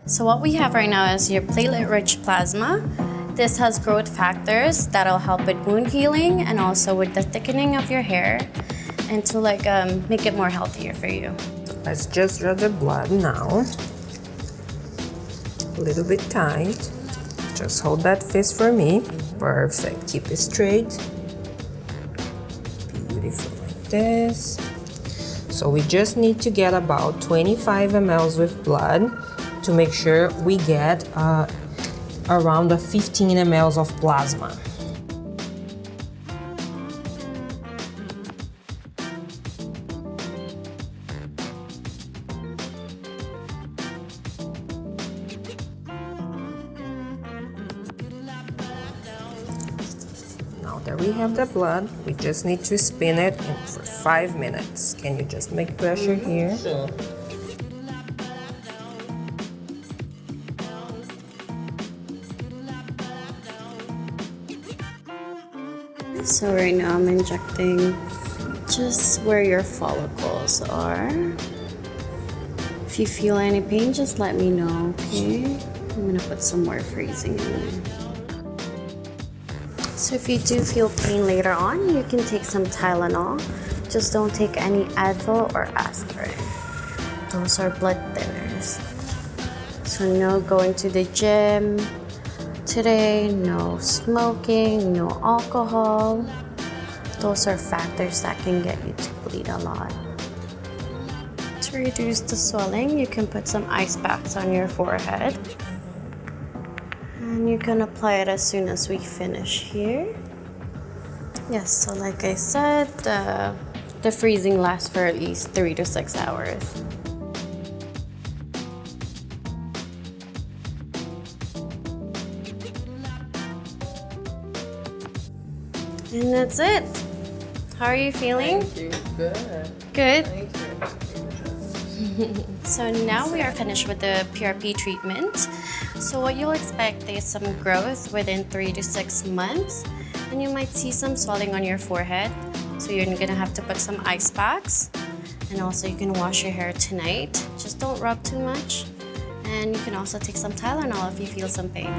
So what we have right now is your platelet-rich plasma. This has growth factors that'll help with wound healing and also with the thickening of your hair and to make it more healthier for you. Let's just draw the blood now. A little bit tight. Just hold that fist for me. Perfect. Keep it straight. Beautiful, like this. So we just need to get about 25 ml with blood to make sure we get around 15 ml of plasma. Now that we have the blood, we just need to spin it for 5 minutes. Can you just make pressure here? Sure. So right now I'm injecting just where your follicles are. If you feel any pain, just let me know, okay? I'm gonna put some more freezing in there. So if you do feel pain later on, you can take some Tylenol. Just don't take any Advil or aspirin. Those are blood thinners. So no going to the gym today, no smoking, no alcohol. Those are factors that can get you to bleed a lot. To reduce the swelling, you can put some ice packs on your forehead. And you can apply it as soon as we finish here. Yes, so like I said, the freezing lasts for at least 3 to 6 hours. And that's it. How are you feeling? Thank you. Good. Good? Thank you. So now we are finished with the PRP treatment. So what you'll expect is some growth within 3 to 6 months. And you might see some swelling on your forehead. So you're gonna have to put some ice packs. And also you can wash your hair tonight. Just don't rub too much. And you can also take some Tylenol if you feel some pain.